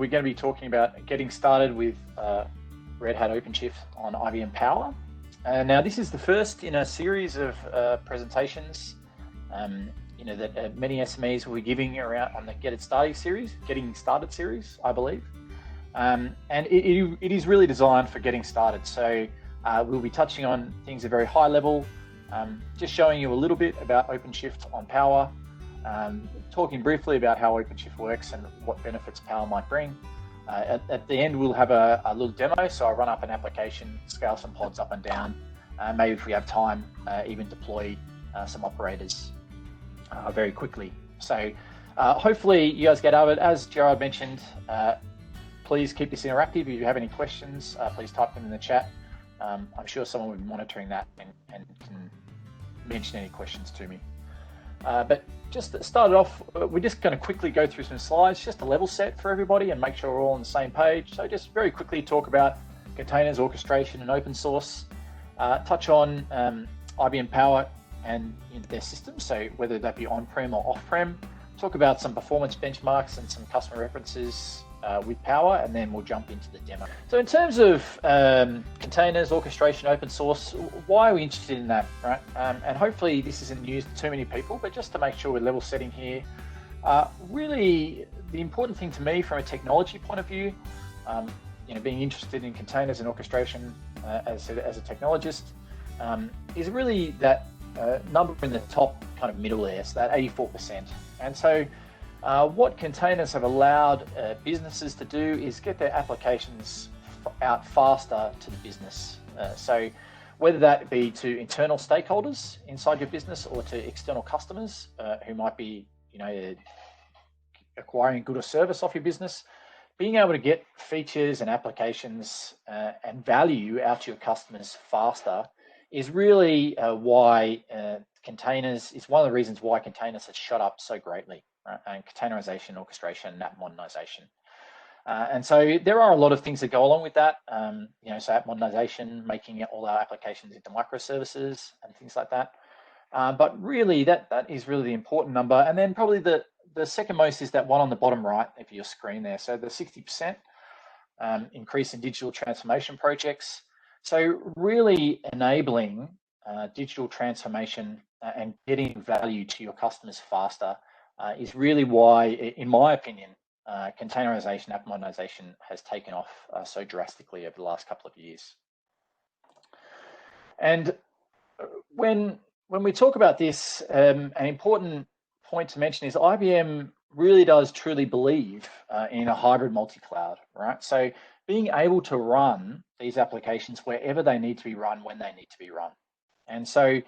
we're going to be talking about getting started with Red Hat OpenShift on IBM Power. Now, this is the first in a series of presentations that many SMEs will be giving around on the Getting Started series, I believe. And it is really designed for getting started. So we'll be touching on things at a very high level, just showing you a little bit about OpenShift on Power, talking briefly about how OpenShift works and what benefits Power might bring. At the end, we'll have a little demo. So I'll run up an application, scale some pods up and down, maybe if we have time, even deploy some operators very quickly. So hopefully you guys get out of it. As Gerard mentioned, please keep this interactive. If you have any questions, please type them in the chat. I'm sure someone will be monitoring that and can mention any questions to me. But just to start it off, we're just going to quickly go through some slides, just to level set for everybody and make sure we're all on the same page. So just very quickly talk about containers, orchestration, and open source. Touch on IBM Power and their systems, so whether that be on-prem or off-prem. Talk about some performance benchmarks and some customer references with Power, and then we'll jump into the demo. So in terms of containers, orchestration, open source, why are we interested in that, right? And hopefully this isn't news to too many people, but just to make sure we're level setting here, really the important thing to me from a technology point of view, being interested in containers and orchestration as a technologist, is really that number in the top kind of middle there, so that 84%. And so what containers have allowed businesses to do is get their applications out faster to the business. So whether that be to internal stakeholders inside your business or to external customers who might be, acquiring a good or service off your business, being able to get features and applications and value out to your customers faster is really why containers is one of the reasons why containers have shot up so greatly. Right? And containerization, orchestration, app modernization. And so there are a lot of things that go along with that. So app modernization, making all our applications into microservices and things like that. But really, that is really the important number. And then probably the second most is that one on the bottom right of your screen there. So the 60% increase in digital transformation projects. So really enabling digital transformation and getting value to your customers faster is really why, in my opinion, containerization, app modernization has taken off so drastically over the last couple of years. And when we talk about this, an important point to mention is IBM really does truly believe in a hybrid multi-cloud, right? So being able to run these applications wherever they need to be run, when they need to be run. And so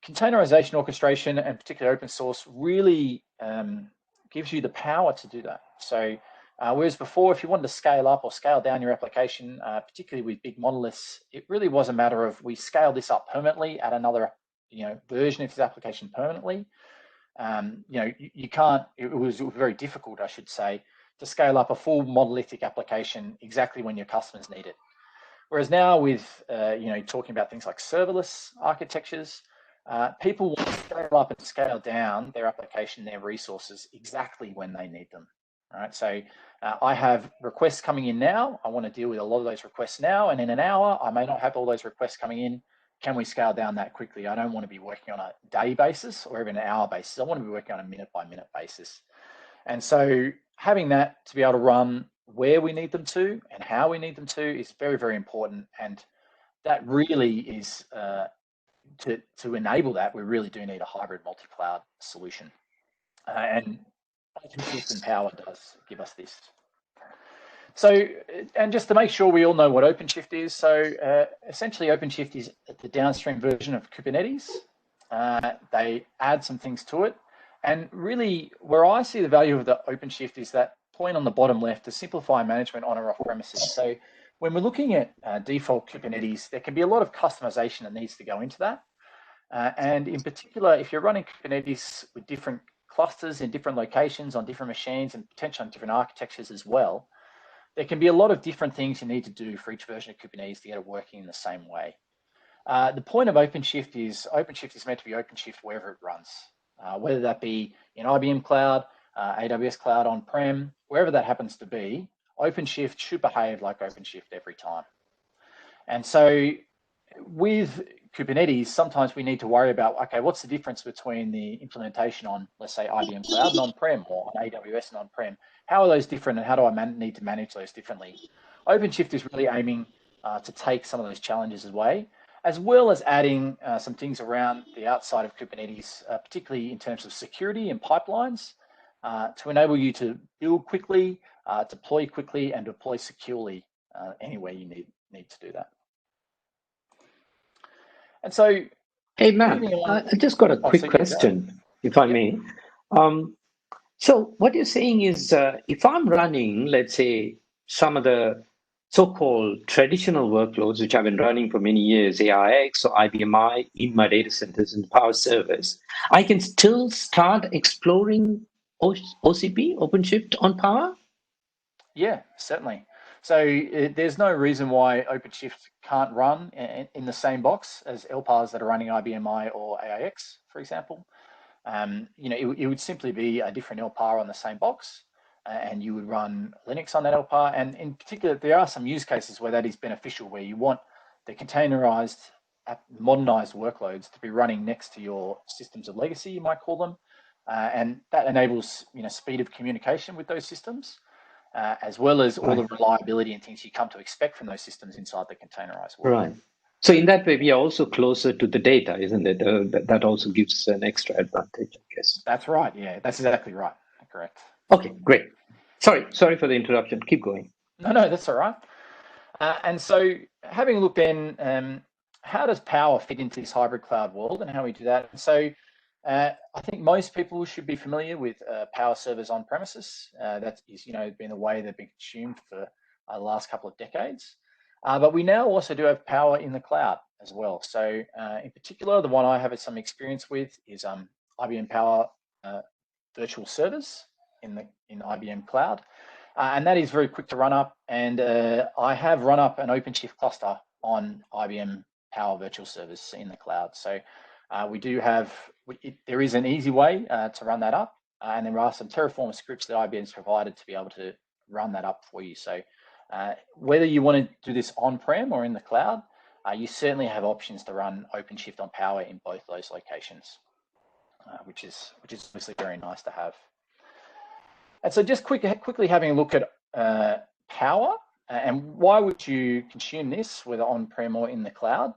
containerization, orchestration, and particularly open source really gives you the power to do that. So whereas before, if you wanted to scale up or scale down your application, particularly with big monoliths, it really was a matter of we scale this up permanently at another version of this application permanently. You can't, it was very difficult, I should say, to scale up a full monolithic application exactly when your customers need it. Whereas now with, talking about things like serverless architectures, people want to scale up and scale down their application, their resources exactly when they need them. All right, so I have requests coming in now. I want to deal with a lot of those requests now, and in an hour, I may not have all those requests coming in. Can we scale down that quickly? I don't want to be working on a day basis or even an hour basis. I want to be working on a minute by minute basis. And so having that to be able to run where we need them to and how we need them to is very, very important. And that really is, to enable that, we really do need a hybrid multi-cloud solution. And OpenShift Power does give us this. So, and just to make sure we all know what OpenShift is, so essentially OpenShift is the downstream version of Kubernetes. They add some things to it. And really, where I see the value of the OpenShift is that point on the bottom left to simplify management on or off premises. So when we're looking at default Kubernetes, there can be a lot of customization that needs to go into that. And in particular, if you're running Kubernetes with different clusters in different locations on different machines and potentially on different architectures as well, there can be a lot of different things you need to do for each version of Kubernetes to get it working in the same way. The point of OpenShift is meant to be OpenShift wherever it runs, whether that be in IBM Cloud, AWS cloud, on-prem, wherever that happens to be, OpenShift should behave like OpenShift every time. And so with Kubernetes, sometimes we need to worry about, okay, what's the difference between the implementation on, let's say, IBM Cloud and on-prem, or on AWS and on-prem? How are those different, and how do I need to manage those differently? OpenShift is really aiming to take some of those challenges away, as well as adding some things around the outside of Kubernetes, particularly in terms of security and pipelines, to enable you to build quickly, deploy quickly, and deploy securely anywhere you need to do that. And so, hey, Matt, I just got a quick question, if I may. So what you're saying is, if I'm running, let's say, some of the so-called traditional workloads, which I've been running for many years, AIX or IBM I, in my data centers and power servers, I can still start exploring OCP, OpenShift on Power? Yeah, certainly. So there's no reason why OpenShift can't run in the same box as LPARs that are running IBM I or AIX, for example. It would simply be a different LPAR on the same box, and you would run Linux on that LPAR. And in particular, there are some use cases where that is beneficial, where you want the containerized, modernized workloads to be running next to your systems of legacy, you might call them, and that enables speed of communication with those systems. As well as all the reliability and things you come to expect from those systems inside the containerized world. Right. So in that way, we are also closer to the data, isn't it? That also gives an extra advantage, I guess. That's right. Yeah, that's exactly right. Correct. Okay, great. Sorry for the interruption. Keep going. No, that's all right. And so having a look then, how does Power fit into this hybrid cloud world and how we do that? And so I think most people should be familiar with Power servers on premises. That is, been the way they've been consumed for the last couple of decades. But we now also do have Power in the cloud as well. So in particular, the one I have some experience with is IBM Power virtual servers in IBM Cloud. And that is very quick to run up. And I have run up an OpenShift cluster on IBM Power virtual servers in the cloud. So we do have, there is an easy way to run that up. And there are some Terraform scripts that IBM's provided to be able to run that up for you. So whether you want to do this on-prem or in the cloud, you certainly have options to run OpenShift on Power in both those locations, which is obviously very nice to have. And so just quickly having a look at Power and why would you consume this, whether on-prem or in the cloud?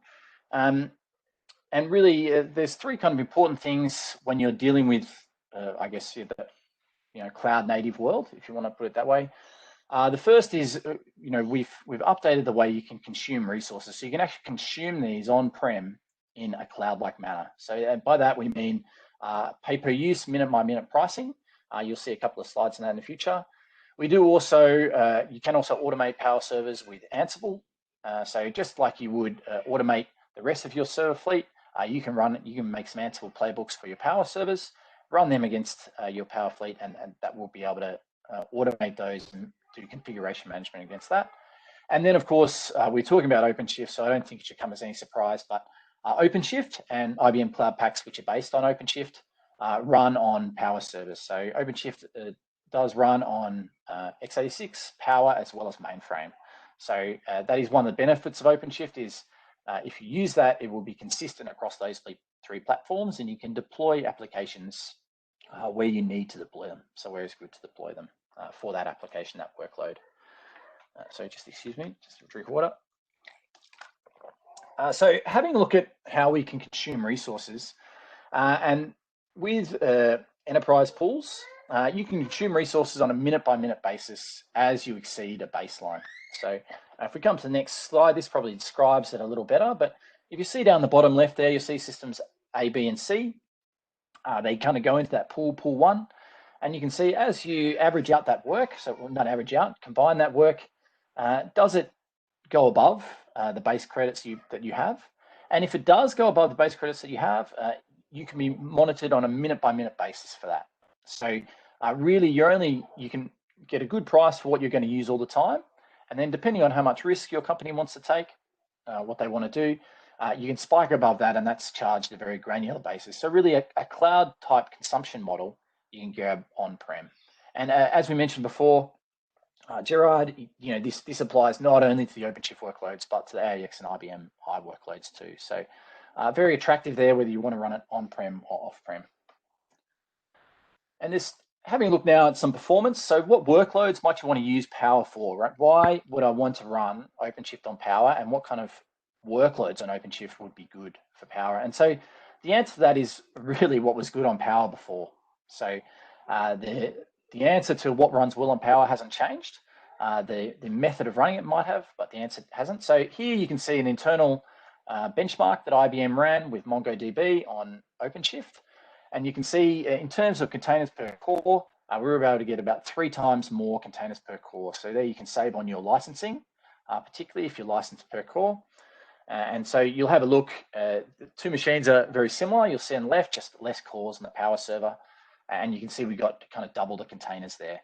And really, there's three kind of important things when you're dealing with, I guess, the cloud native world, if you want to put it that way. The first is, we've updated the way you can consume resources, so you can actually consume these on-prem in a cloud-like manner. So by that we mean pay-per-use, minute-by-minute pricing. You'll see a couple of slides on that in the future. We do also, you can also automate Power servers with Ansible. So just like you would automate the rest of your server fleet, you can make some Ansible playbooks for your Power servers, run them against your Power fleet, and that will be able to automate those and do configuration management against that. And then, of course, we're talking about OpenShift, so I don't think it should come as any surprise, but OpenShift and IBM Cloud Paks, which are based on OpenShift, run on Power servers. So OpenShift does run on x86, Power, as well as mainframe. So that is one of the benefits of OpenShift is if you use that, it will be consistent across those three platforms, and you can deploy applications where you need to deploy them. So where it's good to deploy them for that application, that workload. So just excuse me, just a drink of water. So having a look at how we can consume resources, and with enterprise pools, you can consume resources on a minute-by-minute basis as you exceed a baseline. So if we come to the next slide, this probably describes it a little better, but if you see down the bottom left there, you'll see systems A, B, and C. They kind of go into that pool 1, and you can see as you average out that work, so not average out, combine that work, does it go above the base credits that you have? And if it does go above the base credits that you have, you can be monitored on a minute-by-minute basis for that. So really, you can get a good price for what you're going to use all the time, and then depending on how much risk your company wants to take, what they want to do, you can spike above that, and that's charged at a very granular basis. So really, a cloud-type consumption model you can grab on-prem. And as we mentioned before, Gerard, this applies not only to the OpenShift workloads, but to the AIX and IBM I workloads too. So very attractive there, whether you want to run it on-prem or off-prem. And this, having a look now at some performance. So what workloads might you want to use Power for, right? Why would I want to run OpenShift on Power, and what kind of workloads on OpenShift would be good for Power? And so the answer to that is really what was good on Power before. So the answer to what runs well on Power hasn't changed. The method of running it might have, but the answer hasn't. So here you can see an internal benchmark that IBM ran with MongoDB on OpenShift. And you can see in terms of containers per core, we were able to get about 3 times more containers per core. So there you can save on your licensing, particularly if you're licensed per core. And so you'll have a look. The 2 machines are very similar. You'll see on the left just less cores in the Power server. And you can see we got kind of double the containers there.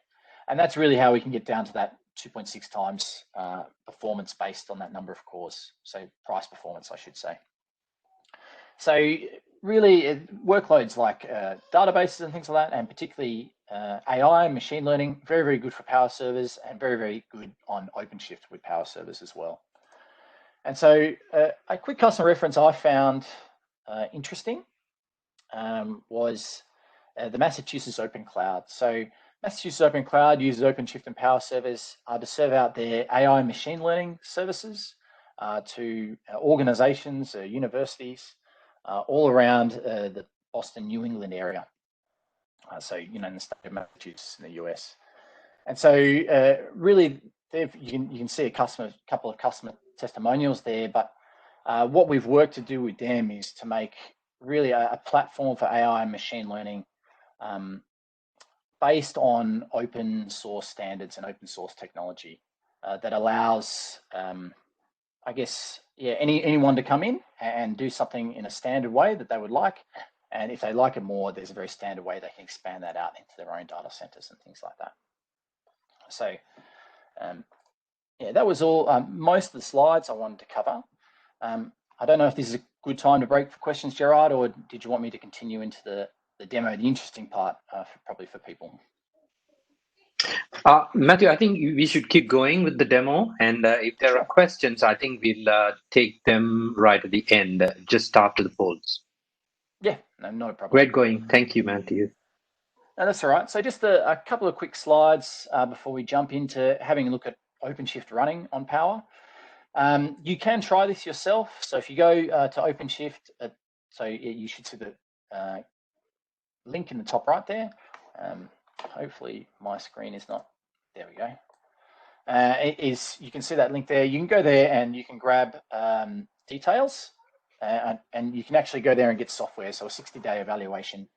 And that's really how we can get down to that 2.6 times performance based on that number of cores. So price performance, I should say. So really workloads like databases and things like that, and particularly AI and machine learning, very, very good for Power servers, and very, very good on OpenShift with Power servers as well. And so a quick customer reference I found interesting was the Massachusetts Open Cloud. So Massachusetts Open Cloud uses OpenShift and Power servers to serve out their AI and machine learning services to organizations, universities, all around the Boston, New England area. So, in the state of Massachusetts in the US. And so really, you can see a couple of customer testimonials there, but what we've worked to do with them is to make really a platform for AI and machine learning based on open source standards and open source technology that allows, I guess, anyone to come in and do something in a standard way that they would like. And if they like it more, there's a very standard way they can expand that out into their own data centers and things like that. So, that was all. Most of the slides I wanted to cover. I don't know if this is a good time to break for questions, Gerard, or did you want me to continue into the demo, the interesting part, probably for people? Matthew, I think we should keep going with the demo, and if there are questions, I think we'll take them right at the end, just after the polls. Yeah, no problem. Great going. Thank you, Matthew. No, that's all right. So just a couple of quick slides before we jump into having a look at OpenShift running on Power. You can try this yourself. So if you go to OpenShift, so you should see the link in the top right there. Hopefully my screen is not, there we go. You can see that link there. You can go there and you can grab details and you can actually go there and get software. So a 60-day evaluation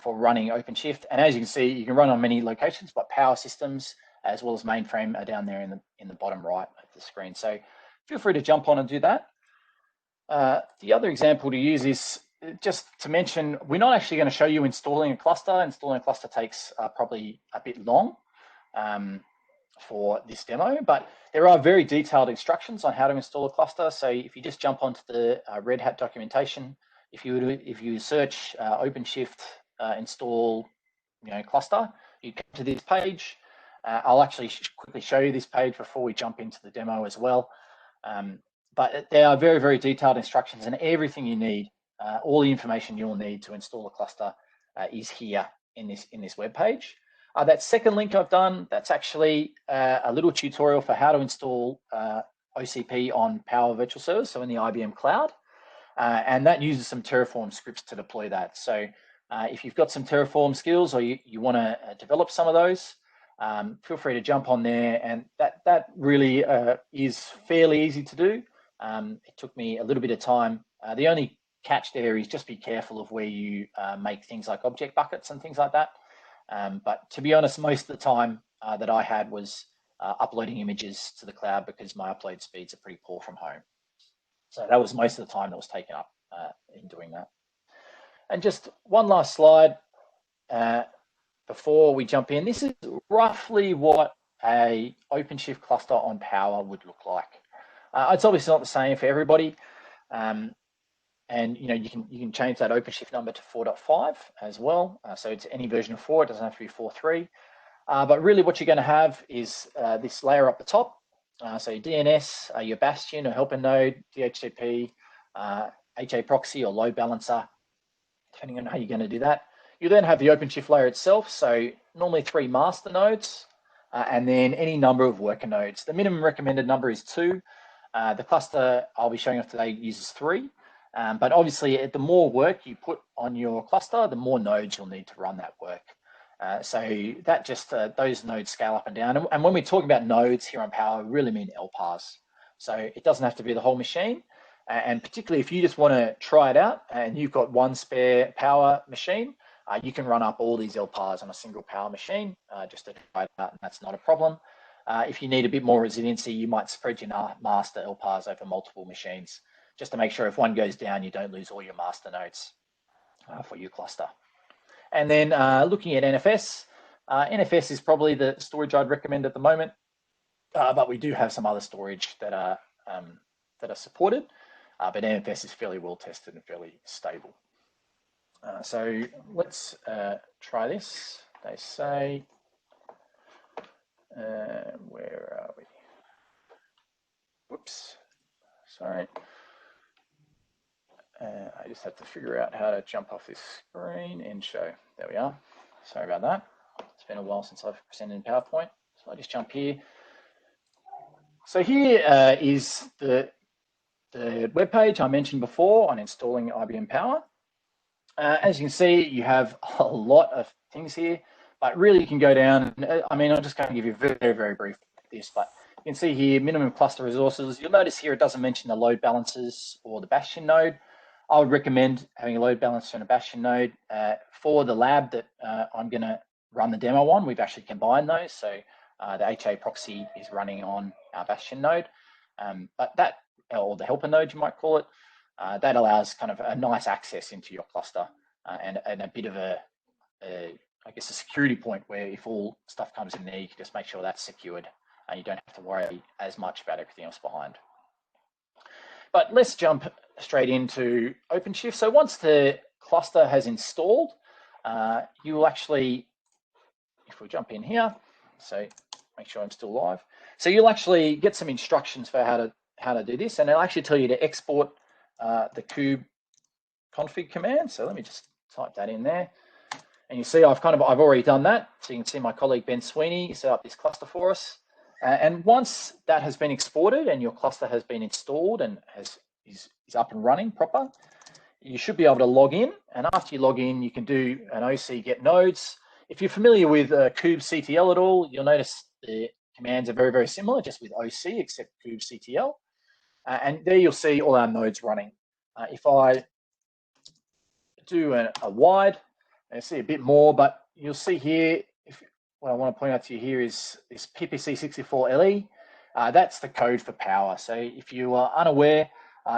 for running OpenShift. And as you can see, you can run on many locations, but Power Systems as well as mainframe are down there in the bottom right of the screen. So feel free to jump on and do that. The other example to use is just to mention, we're not actually going to show you installing a cluster. Installing a cluster takes probably a bit long for this demo, but there are very detailed instructions on how to install a cluster. So if you just jump onto the Red Hat documentation, if you search OpenShift install cluster, you come to this page. I'll actually quickly show you this page before we jump into the demo as well. But there are very, very detailed instructions, and everything you need, all the information you'll need to install a cluster is here in this web page. That second link I've done, that's actually a little tutorial for how to install OCP on Power Virtual Servers, so in the IBM Cloud. And that uses some Terraform scripts to deploy that. So if you've got some Terraform skills or you want to develop some of those, feel free to jump on there. And that really is fairly easy to do. It took me a little bit of time. The only catch there is just be careful of where you make things like object buckets and things like that. But to be honest, most of the time that I had was uploading images to the cloud because my upload speeds are pretty poor from home. So that was most of the time that was taken up in doing that. And just one last slide before we jump in. This is roughly what a OpenShift cluster on Power would look like. It's obviously not the same for everybody. And you can change that OpenShift number to 4.5 as well. So it's any version of 4. It doesn't have to be 4.3. But really what you're going to have is this layer up the top. So your DNS, your bastion or helper node, DHCP, HA proxy or load balancer, depending on how you're going to do that. You then have the OpenShift layer itself. So normally 3 master nodes, and then any number of worker nodes. The minimum recommended number is 2. The cluster I'll be showing off today uses 3. But obviously, the more work you put on your cluster, the more nodes you'll need to run that work. So that just, those nodes scale up and down. And when we talk about nodes here on Power, we really mean LPARs. So it doesn't have to be the whole machine. And particularly if you just want to try it out and you've got one spare Power machine, you can run up all these LPARs on a single Power machine just to try it out, and that's not a problem. If you need a bit more resiliency, you might spread your master LPARs over multiple machines, just to make sure if one goes down, you don't lose all your master nodes for your cluster. And then looking at NFS, NFS is probably the storage I'd recommend at the moment, but we do have some other storage that are supported, but NFS is fairly well tested and fairly stable. So let's try this. They say, where are we? Whoops, sorry. I just have to figure out how to jump off this screen and show. There we are. Sorry about that. It's been a while since I've presented in PowerPoint. So I just jump here. So here is the web page I mentioned before on installing IBM Power. As you can see, you have a lot of things here, but really you can go down. I mean, I'm just going to give you a very, very brief this, but you can see here minimum cluster resources. You'll notice here it doesn't mention the load balancers or the bastion node. I would recommend having a load balancer and a bastion node. For the lab that I'm going to run the demo on, we've actually combined those. So the HA proxy is running on our bastion node, but that, or the helper node you might call it, that allows kind of a nice access into your cluster and a bit of I guess a security point where if all stuff comes in there, you can just make sure that's secured and you don't have to worry as much about everything else behind. But let's jump straight into OpenShift. So once the cluster has installed, you will actually, if we jump in here, so make sure I'm still live. So you'll actually get some instructions for how to do this, and it'll actually tell you to export the kube config command. So let me just type that in there. And you see I've already done that. So you can see my colleague Ben Sweeney set up this cluster for us. And once that has been exported and your cluster has been installed and is up and running proper, you should be able to log in. And after you log in, you can do an OC get nodes. If you're familiar with kubectl at all, you'll notice the commands are very, very similar, just with OC except kubectl. And there you'll see all our nodes running. If I do a wide, you'll see a bit more, but you'll see here, what I want to point out to you here is this PPC64LE. That's the code for Power. So if you are unaware,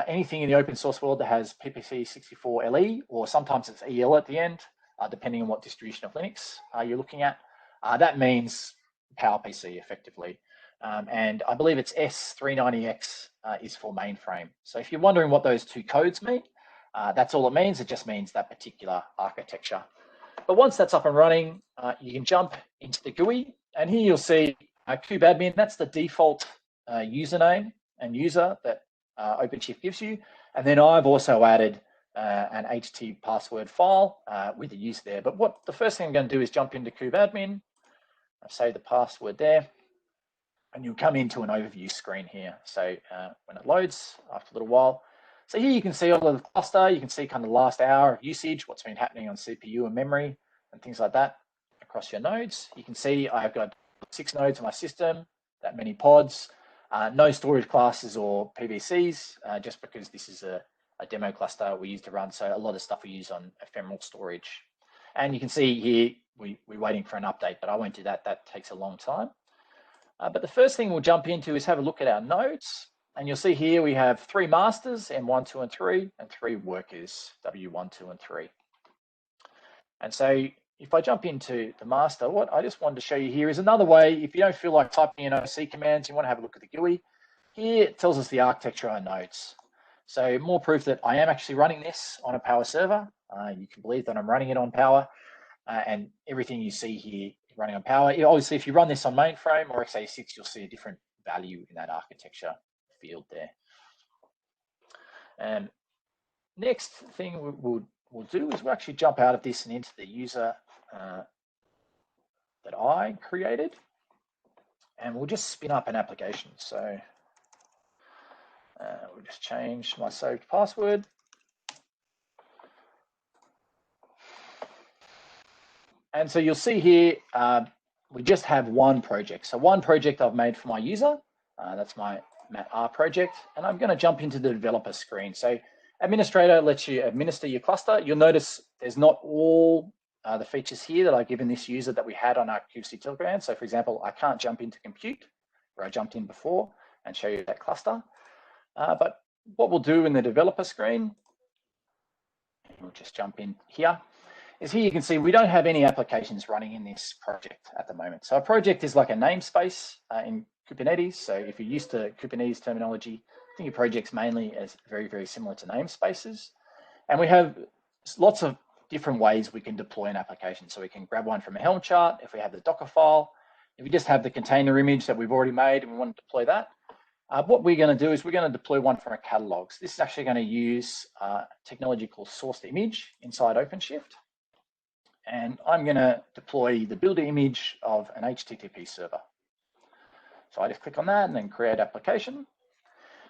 anything in the open source world that has PPC64LE, or sometimes it's EL at the end, depending on what distribution of Linux you're looking at, that means PowerPC effectively. And I believe it's S390X is for mainframe. So if you're wondering what those two codes mean, that's all it means. It just means that particular architecture. But once that's up and running, you can jump into the GUI, and here you'll see kubeadmin. That's the default username and user that OpenShift gives you. And then I've also added an HT password file with the user there. But the first thing I'm going to do is jump into kubeadmin. I've saved the password there. And you'll come into an overview screen here. So when it loads after a little while, so here you can see all of the cluster. You can see kind of the last hour of usage, what's been happening on CPU and memory and things like that across your nodes. You can see I've got 6 nodes in my system, that many pods, no storage classes or PVCs, just because this is a demo cluster we use to run. So a lot of stuff we use on ephemeral storage. And you can see here, we're waiting for an update, but I won't do that. That takes a long time. But the first thing we'll jump into is have a look at our nodes. And you'll see here we have 3 masters, M1, 2, and 3, and 3 workers, W1, 2, and 3. And so if I jump into the master, what I just wanted to show you here is another way, if you don't feel like typing in OC commands, you want to have a look at the GUI. Here it tells us the architecture of our nodes. So more proof that I am actually running this on a Power server. You can believe that I'm running it on Power. And everything you see here running on Power. Obviously, if you run this on mainframe or x86, you'll see a different value in that architecture field there. And next thing we'll do is we'll actually jump out of this and into the user that I created, and we'll just spin up an application. So we'll just change my saved password. And so you'll see here, we just have one project. So one project I've made for my user. That's my Matt R project. And I'm going to jump into the developer screen. So administrator lets you administer your cluster. You'll notice there's not all the features here that I've given this user that we had on our QC Telegram. So for example, I can't jump into compute where I jumped in before and show you that cluster. But what we'll do in the developer screen, we'll just jump in here, is here you can see we don't have any applications running in this project at the moment. So a project is like a namespace in Kubernetes. So if you're used to Kubernetes terminology, think of projects mainly as very, very similar to namespaces. And we have lots of different ways we can deploy an application. So we can grab one from a Helm chart if we have the Docker file. If we just have the container image that we've already made and we want to deploy that, what we're going to do is we're going to deploy one from our catalogs. This is actually going to use technology called source to image inside OpenShift. And I'm going to deploy the builder image of an HTTP server. So I just click on that and then create application.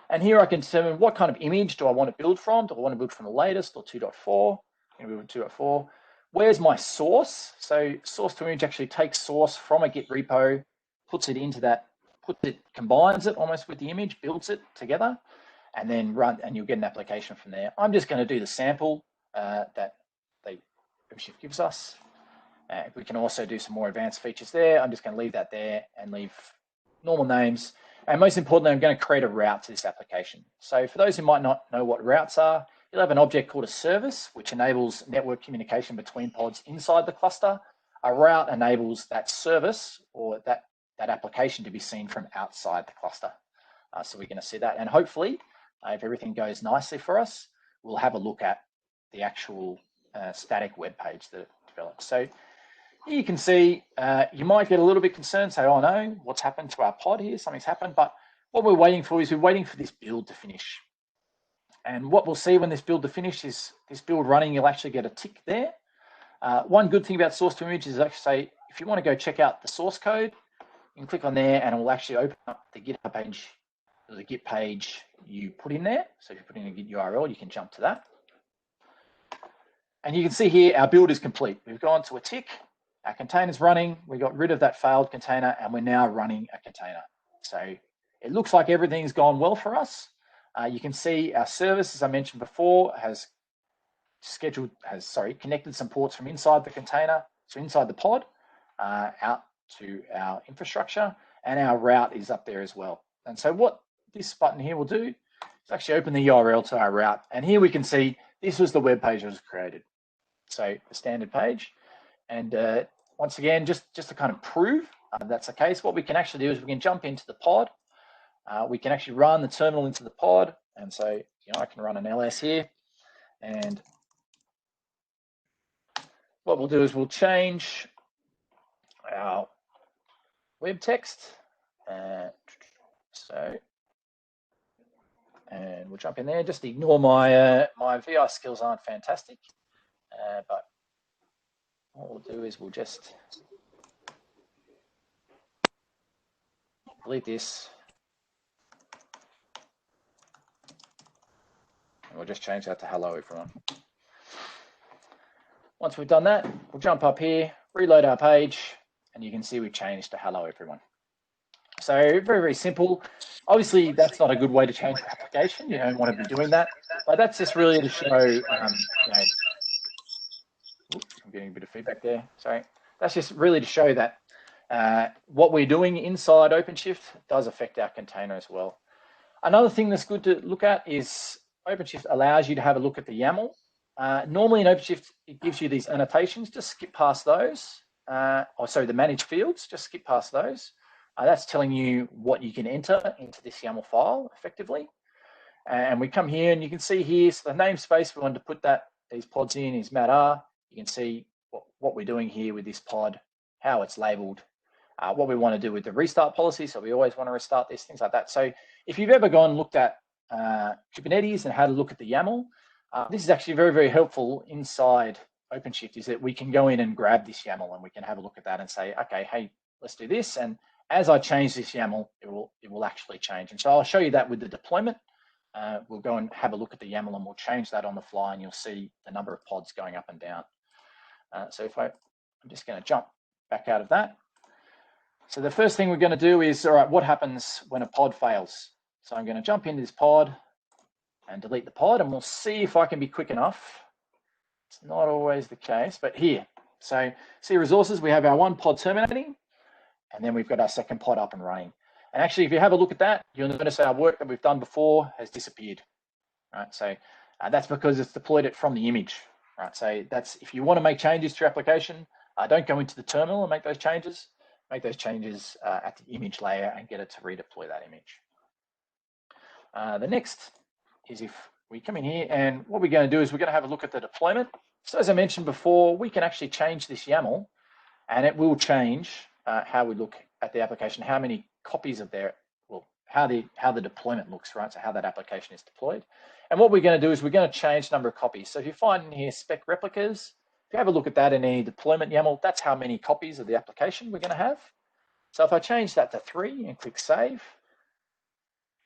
And here I can determine what kind of image do I want to build from. Do I want to build from the latest or 2.4? Maybe 2.4. Where's my source? So source to image actually takes source from a Git repo, puts it into that, combines it almost with the image, builds it together, and then and you'll get an application from there. I'm just going to do the sample that OpenShift gives us. We can also do some more advanced features there. I'm just going to leave that there and leave normal names. And most importantly, I'm going to create a route to this application. So for those who might not know what routes are, you'll have an object called a service, which enables network communication between pods inside the cluster. A route enables that service or that application to be seen from outside the cluster. So we're going to see that. And hopefully, if everything goes nicely for us, we'll have a look at the actual static web page that it develops. So you can see you might get a little bit concerned, say, oh no, what's happened to our pod here? Something's happened. But what we're waiting for is we're waiting for this build to finish. And what we'll see when this build to finish is this build running, you'll actually get a tick there. One good thing about source to image is actually say, if you want to go check out the source code, you can click on there and it will actually open up the GitHub page, the Git page you put in there. So if you put in a Git URL, you can jump to that. And you can see here, our build is complete. We've gone to a tick, our container's running, we got rid of that failed container, and we're now running a container. So it looks like everything's gone well for us. You can see our service, as I mentioned before, has connected some ports from inside the container, so inside the pod, out to our infrastructure, and our route is up there as well. And so what this button here will do is actually open the URL to our route. And here we can see this was the web page that was created. So the standard page. And once again, just to kind of prove that's the case, what we can actually do is we can jump into the pod. We can actually run the terminal into the pod. And so, I can run an ls here. And what we'll do is we'll change our web text. And we'll jump in there. Just ignore my VI skills aren't fantastic, but what we'll do is we'll just delete this, and we'll just change that to hello everyone. Once we've done that, we'll jump up here, reload our page, and you can see we've changed to hello everyone. So very, very simple. Obviously, that's not a good way to change the application. You don't want to be doing that. But that's just really to show, oops, I'm getting a bit of feedback there. Sorry. That's just really to show that what we're doing inside OpenShift does affect our container as well. Another thing that's good to look at is OpenShift allows you to have a look at the YAML. Normally in OpenShift, it gives you these annotations. Just skip past those. The managed fields, just skip past those. That's telling you what you can enter into this YAML file effectively. And we come here and you can see here, so the namespace we wanted to put these pods in is Matt R. You can see what we're doing here with this pod how it's labeled, what we want to do with the restart policy. So we always want to restart this, things like that. So if you've ever gone and looked at Kubernetes and had a look at the YAML, this is actually very, very helpful inside OpenShift, is that we can go in and grab this YAML and we can have a look at that and say, okay, hey, let's do this. And as I change this YAML, it will actually change. And so I'll show you that with the deployment. We'll go and have a look at the YAML and we'll change that on the fly, and you'll see the number of pods going up and down. So I'm just going to jump back out of that. So the first thing we're going to do is, all right, what happens when a pod fails? So I'm going to jump into this pod and delete the pod, and we'll see if I can be quick enough. It's not always the case, but here. So see resources, we have our one pod terminating, and then we've got our second pod up and running. And actually, if you have a look at that, you'll notice our work that we've done before has disappeared. Right, so that's because it's deployed it from the image. Right, so that's, if you want to make changes to your application, don't go into the terminal and make those changes. Make those changes at the image layer and get it to redeploy that image. The next is if we come in here, and what we're going to do is we're going to have a look at the deployment. So as I mentioned before, we can actually change this YAML, and it will change how we look at the application, how many copies of there, well, how the deployment looks, right? So how that application is deployed. And what we're going to do is we're going to change the number of copies. So if you find in here spec replicas, if you have a look at that in any deployment YAML, that's how many copies of the application we're going to have. So if I change that to 3 and click save,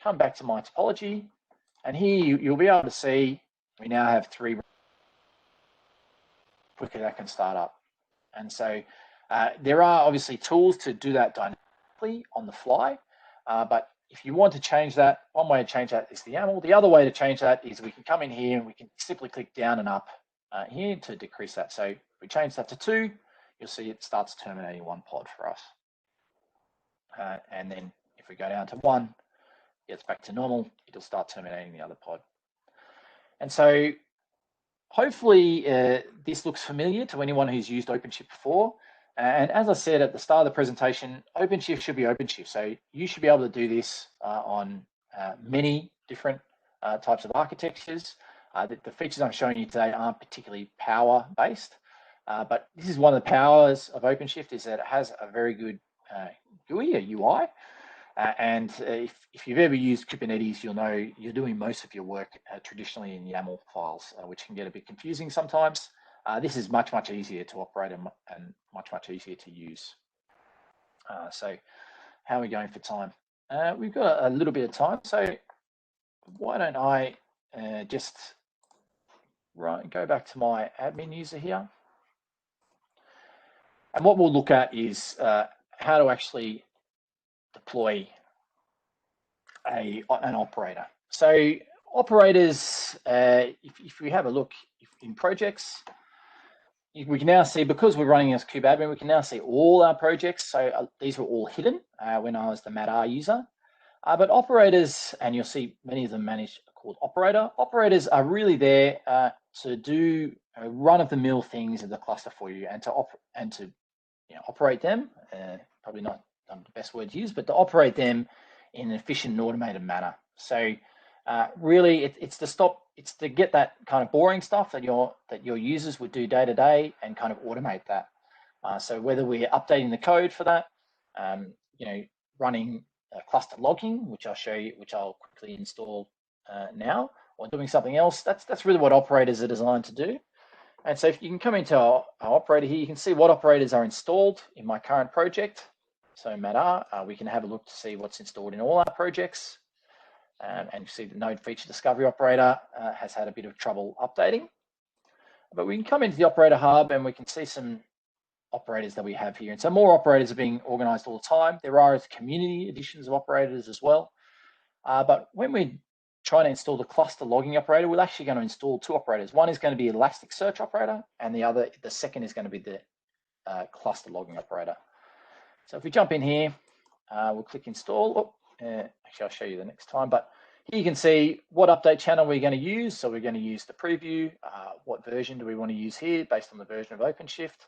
come back to my topology, and here you'll be able to see we now have 3 quicker that can start up. And so there are obviously tools to do that dynamically on the fly, but if you want to change that, one way to change that is the YAML. The other way to change that is we can come in here and we can simply click down and up here to decrease that. So if we change that to 2, you'll see it starts terminating 1 pod for us. And then if we go down to 1, it gets back to normal, it'll start terminating the other pod. And so hopefully this looks familiar to anyone who's used OpenShift before. And as I said at the start of the presentation, OpenShift should be OpenShift. So you should be able to do this on many different types of architectures. The features I'm showing you today aren't particularly power based, but this is one of the powers of OpenShift, is that it has a very good GUI, a UI. And if you've ever used Kubernetes, you'll know you're doing most of your work traditionally in YAML files, which can get a bit confusing sometimes. This is much, much easier to operate and much, much easier to use. So how are we going for time? We've got a little bit of time, so why don't I just go back to my admin user here. And what we'll look at is how to actually deploy an operator. So operators, if we have a look in projects, we can now see, because we're running as kube admin, we can now see all our projects. So these were all hidden when I was the MATR user. But operators, and you'll see many of them managed called operator. Operators are really there to do run-of-the-mill things in the cluster for you, and to operate them. Probably not the best word to use, but to operate them in an efficient and automated manner. So really, it's to get that kind of boring stuff that your users would do day to day and kind of automate that. So whether we're updating the code for that, running cluster logging, which I'll show you, which I'll quickly install now, or doing something else, that's really what operators are designed to do. And so if you can come into our operator here, you can see what operators are installed in my current project. So MATR, we can have a look to see what's installed in all our projects. And you see the node feature discovery operator has had a bit of trouble updating. But we can come into the operator hub and we can see some operators that we have here. And so more operators are being organized all the time. There are community editions of operators as well. But when we're trying to install the cluster logging operator, we're actually going to install 2 operators. One is going to be Elasticsearch operator, and the second is going to be the cluster logging operator. So if we jump in here, we'll click install. Actually, I'll show you the next time, but here you can see what update channel we're going to use. So we're going to use the preview. What version do we want to use here based on the version of OpenShift?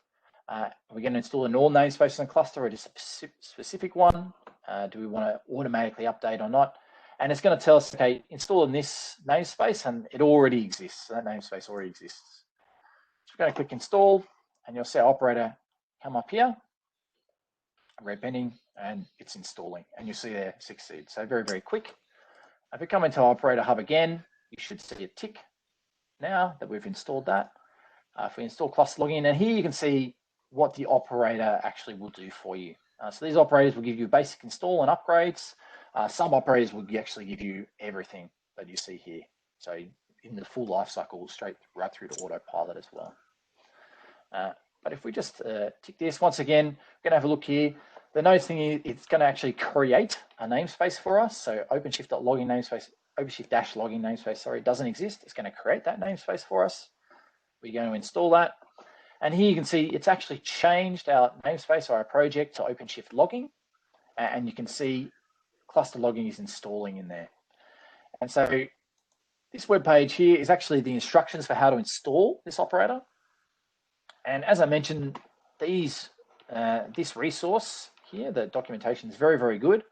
We're going to install an all namespace in the cluster, or just a specific one. Do we want to automatically update or not? And it's going to tell us, okay, install in this namespace, and it already exists. So that namespace already exists. So we're going to click install, and you'll see our operator come up here. red pending, and it's installing. And you see there succeed. So very, very quick. If we come into Operator Hub again, you should see a tick now that we've installed that. If we install cluster logging, and here you can see what the operator actually will do for you. So these operators will give you basic install and upgrades. Some operators will actually give you everything that you see here. So in the full life cycle, straight right through to autopilot as well. But if we just tick this, once again, we're going to have a look here. The nice thing is it's going to actually create a namespace for us. So OpenShift.logging namespace, OpenShift-logging namespace, sorry, doesn't exist. It's going to create that namespace for us. We're going to install that. And here you can see it's actually changed our namespace or our project to OpenShift logging. And you can see cluster logging is installing in there. And so this web page here is actually the instructions for how to install this operator. And as I mentioned, this resource here, the documentation is very, very good.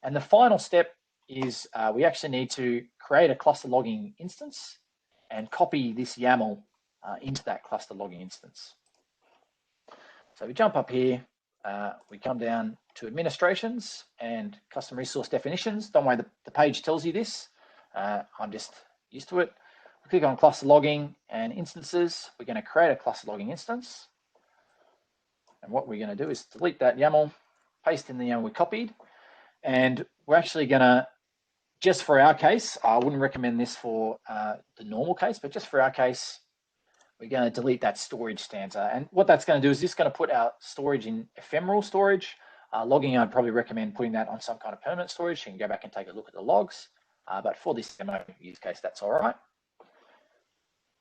And the final step is we actually need to create a cluster logging instance and copy this YAML into that cluster logging instance. So we jump up here, we come down to administrations and custom resource definitions. Don't worry, the page tells you this. I'm just used to it. We click on cluster logging and instances. We're going to create a cluster logging instance. And what we're going to do is delete that YAML, paste in the YAML we copied. And we're actually going to, just for our case, I wouldn't recommend this for the normal case, but just for our case, we're going to delete that storage stanza. And what that's going to do is this going to put our storage in ephemeral storage. Logging, I'd probably recommend putting that on some kind of permanent storage. You can go back and take a look at the logs. But for this demo use case, that's all right.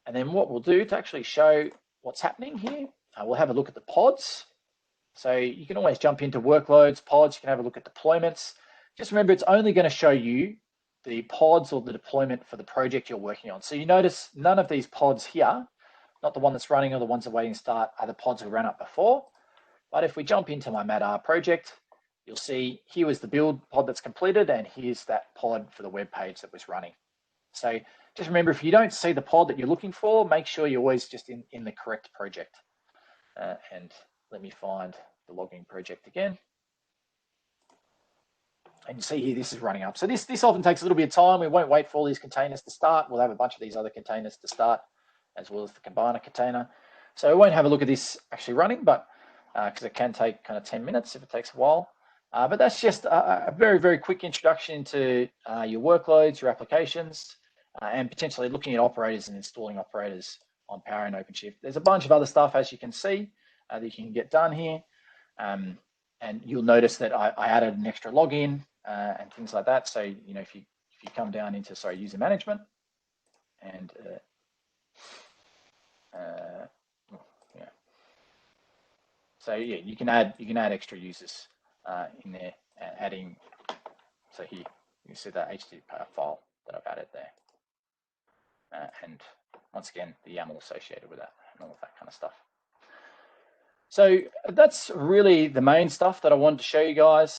And then what we'll do to actually show what's happening here, we'll have a look at the pods. So you can always jump into workloads, pods, you can have a look at deployments. Just remember, it's only going to show you the pods or the deployment for the project you're working on. So you notice none of these pods here, not the one that's running or the ones that are waiting to start, are the pods we ran up before. But if we jump into my MADR project, you'll see here was the build pod that's completed, and here's that pod for the web page that was running. So just remember, if you don't see the pod that you're looking for, make sure you're always just in the correct project. And let me find the logging project again. And you see here, this is running up. So this often takes a little bit of time. We won't wait for all these containers to start. We'll have a bunch of these other containers to start, as well as the combiner container. So we won't have a look at this actually running, but because it can take kind of 10 minutes if it takes a while. But that's just a very, very quick introduction to your workloads, your applications, and potentially looking at operators and installing operators on Power and OpenShift. There's a bunch of other stuff, as you can see, that you can get done here. And you'll notice that I added an extra login and things like that. So, you know, if you come down into, user management and yeah. So yeah, you can add extra users in there, adding. So here you see that HTTP file that I've added there, and once again the YAML associated with that and all of that kind of stuff. So that's really the main stuff that I wanted to show you guys.